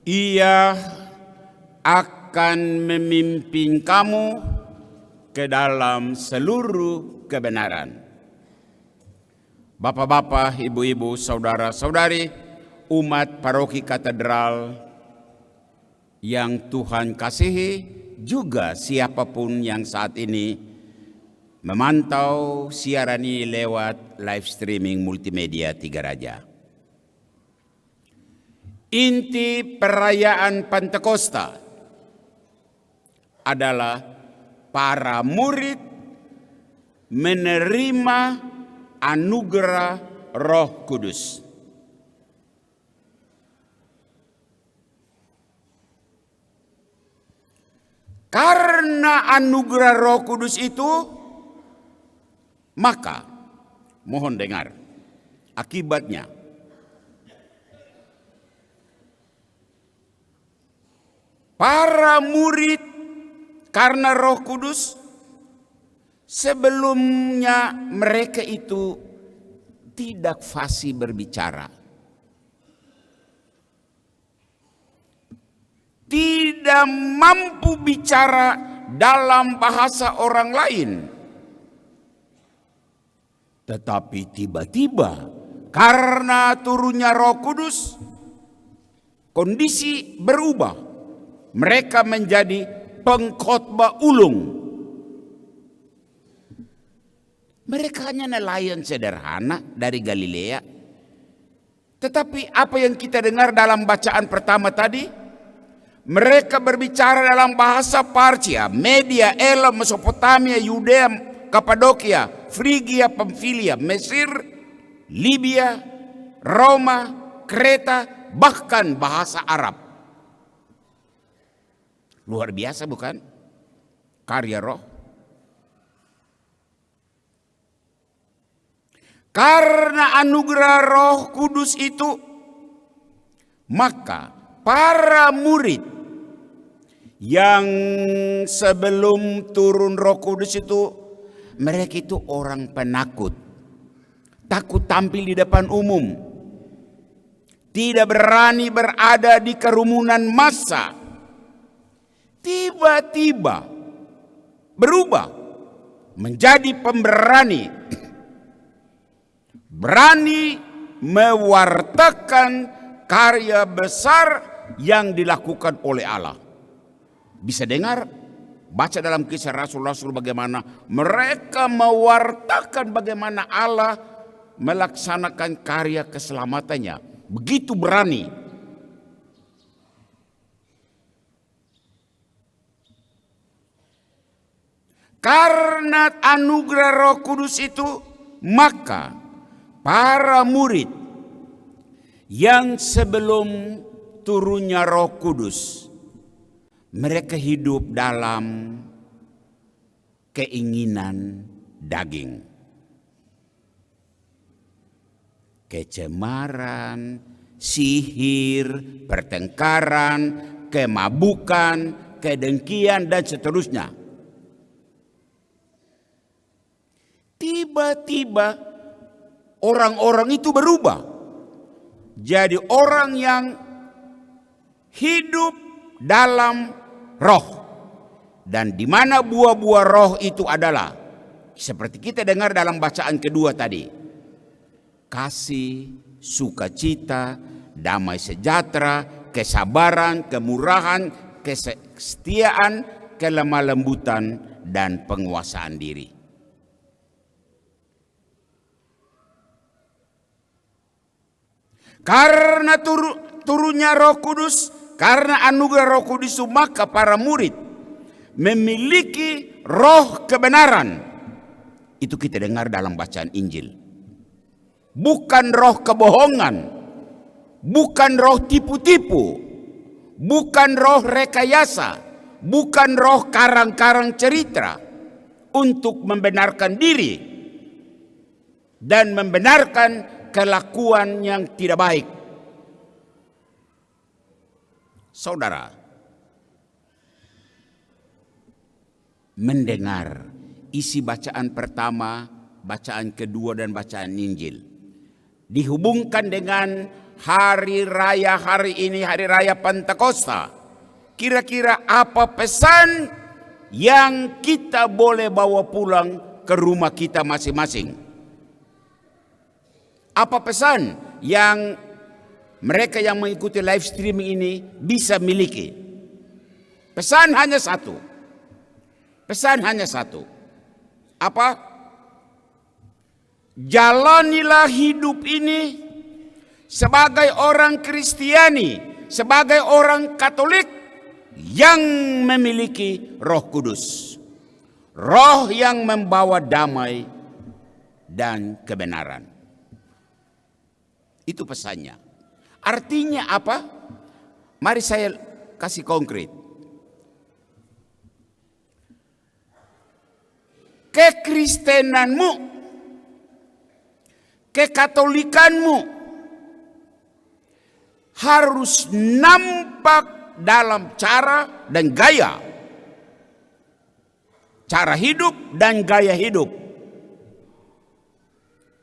Ia akan memimpin kamu ke dalam seluruh kebenaran. Bapak-bapak, ibu-ibu, saudara-saudari, umat paroki katedral yang Tuhan kasihi, juga siapapun yang saat ini memantau siaran ini lewat live streaming multimedia Tiga Raja. Inti perayaan Pentakosta adalah para murid menerima anugerah Roh Kudus. Karena anugerah Roh Kudus itu, maka mohon dengar akibatnya. Para murid karena Roh Kudus, sebelumnya mereka itu tidak fasih berbicara, tidak mampu bicara dalam bahasa orang lain. Tetapi tiba-tiba karena turunnya Roh Kudus, kondisi berubah. Mereka menjadi pengkhotbah ulung. Mereka hanya nelayan sederhana dari Galilea. Tetapi apa yang kita dengar dalam bacaan pertama tadi, mereka berbicara dalam bahasa Partia, Media, Elam, Mesopotamia, Yudea, Kapadokia, Frigia, Pamfilia, Mesir, Libya, Roma, Kreta, bahkan bahasa Arab. Luar biasa bukan? Karya Roh. Karena anugerah Roh Kudus itu, maka para murid yang sebelum turun Roh Kudus itu, mereka itu orang penakut. Takut tampil di depan umum. Tidak berani berada di kerumunan massa. Tiba-tiba berubah menjadi pemberani, berani mewartakan karya besar yang dilakukan oleh Allah. Bisa dengar, baca dalam Kisah Rasul-Rasul bagaimana mereka mewartakan bagaimana Allah melaksanakan karya keselamatannya. Begitu berani. Karena anugerah Roh Kudus itu, maka para murid yang sebelum turunnya Roh Kudus, mereka hidup dalam keinginan daging. Kecemaran, sihir, pertengkaran, kemabukan, kedengkian, dan seterusnya. Tiba-tiba orang-orang itu berubah. Jadi orang yang hidup dalam roh. Dan di mana buah-buah roh itu adalah, seperti kita dengar dalam bacaan kedua tadi. Kasih, sukacita, damai sejahtera, kesabaran, kemurahan, kesetiaan, kelemah lembutan, dan penguasaan diri. Karena turunnya Roh Kudus, karena anugerah Roh Kudus, maka para murid memiliki roh kebenaran. Itu kita dengar dalam bacaan Injil. Bukan roh kebohongan, bukan roh tipu-tipu, bukan roh rekayasa, bukan roh karang-karang cerita untuk membenarkan diri dan membenarkan kelakuan yang tidak baik. Saudara, mendengar isi bacaan pertama, bacaan kedua, dan bacaan Injil dihubungkan dengan hari raya hari ini, hari raya Pentakosta. Kira-kira apa pesan yang kita boleh bawa pulang ke rumah kita masing-masing? Apa pesan yang mereka yang mengikuti live streaming ini bisa miliki? Pesan hanya satu. Pesan hanya satu. Apa? Jalanilah hidup ini sebagai orang Kristiani, sebagai orang Katolik yang memiliki Roh Kudus. Roh yang membawa damai dan kebenaran. Itu pesannya. Artinya apa? Mari saya kasih konkret. Kekristenanmu, kekatolikanmu harus nampak dalam cara dan gaya. Cara hidup dan gaya hidup.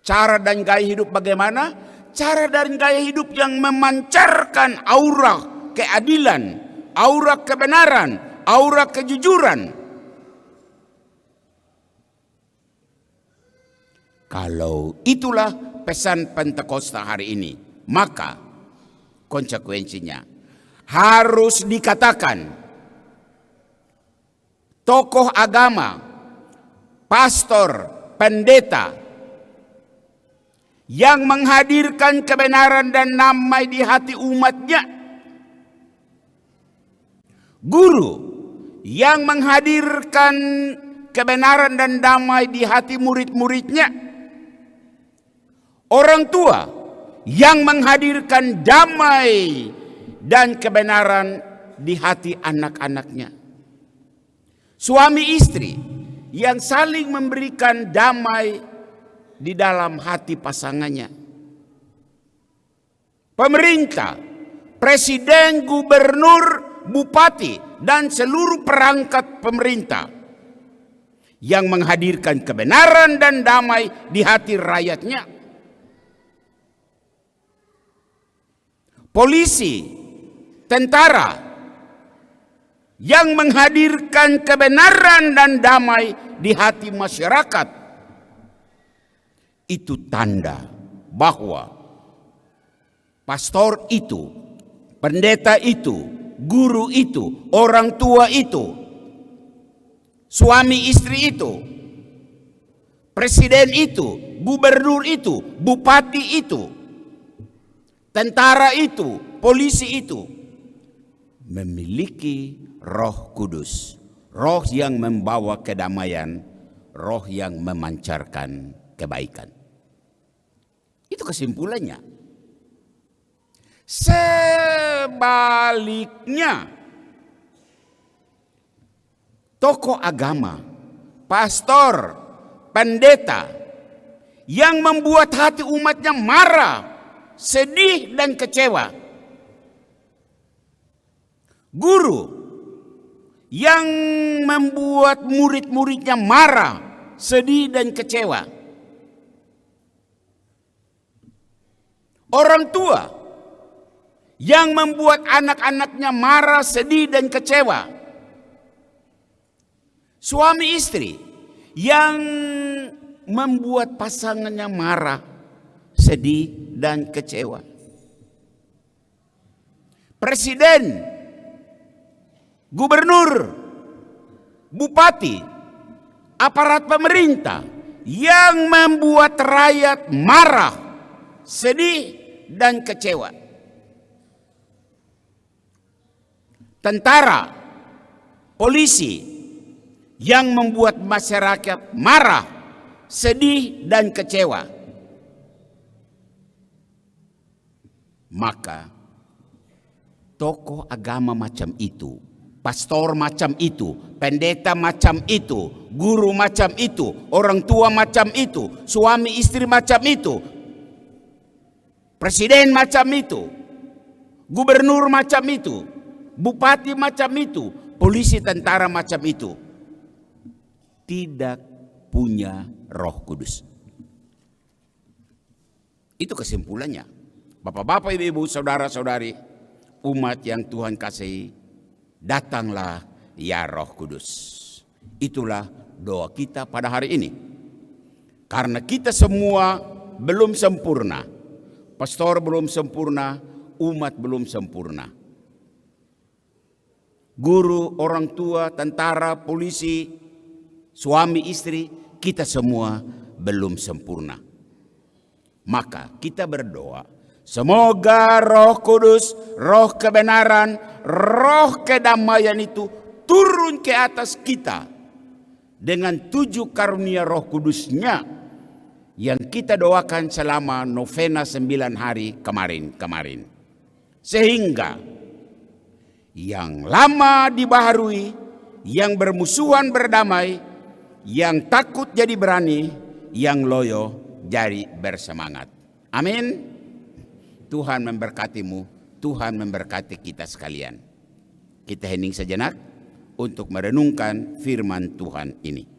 Cara dan gaya hidup bagaimana? Cara dan gaya hidup yang memancarkan aura keadilan, aura kebenaran, aura kejujuran. Kalau itulah pesan Pentakosta hari ini, maka konsekuensinya harus dikatakan tokoh agama, pastor, pendeta yang menghadirkan kebenaran dan damai di hati umatnya, guru yang menghadirkan kebenaran dan damai di hati murid-muridnya, orang tua yang menghadirkan damai dan kebenaran di hati anak-anaknya, suami istri yang saling memberikan damai di dalam hati pasangannya, pemerintah, presiden, gubernur, bupati, dan seluruh perangkat pemerintah yang menghadirkan kebenaran dan damai di hati rakyatnya, polisi, tentara yang menghadirkan kebenaran dan damai di hati masyarakat. Itu tanda bahwa pastor itu, pendeta itu, guru itu, orang tua itu, suami istri itu, presiden itu, gubernur itu, bupati itu, tentara itu, polisi itu memiliki Roh Kudus, roh yang membawa kedamaian, roh yang memancarkan kebaikan. Itu kesimpulannya. Sebaliknya, tokoh agama, pastor, pendeta yang membuat hati umatnya marah, sedih, dan kecewa, guru yang membuat murid-muridnya marah, sedih, dan kecewa, orang tua yang membuat anak-anaknya marah, sedih, dan kecewa, suami istri yang membuat pasangannya marah, sedih, dan kecewa, presiden, gubernur, bupati, aparat pemerintah yang membuat rakyat marah, sedih, dan kecewa, tentara, polisi yang membuat masyarakat marah, sedih, dan kecewa, maka tokoh agama macam itu, pastor macam itu, pendeta macam itu, guru macam itu, orang tua macam itu, suami istri macam itu, presiden macam itu, gubernur macam itu, bupati macam itu, polisi, tentara macam itu, tidak punya Roh Kudus. Itu kesimpulannya. Bapak-bapak, ibu-ibu, saudara-saudari, umat yang Tuhan kasihi, datanglah ya Roh Kudus. Itulah doa kita pada hari ini. Karena kita semua belum sempurna. Pastor belum sempurna, umat belum sempurna. Guru, orang tua, tentara, polisi, suami, istri, kita semua belum sempurna. Maka kita berdoa, semoga Roh Kudus, Roh kebenaran, Roh kedamaian itu turun ke atas kita dengan 7 karunia Roh Kudusnya yang kita doakan selama novena 9 hari kemarin. Sehingga yang lama dibaharui, yang bermusuhan berdamai, yang takut jadi berani, yang loyo jadi bersemangat. Amin. Tuhan memberkatimu, Tuhan memberkati kita sekalian. Kita hening sejenak untuk merenungkan firman Tuhan ini.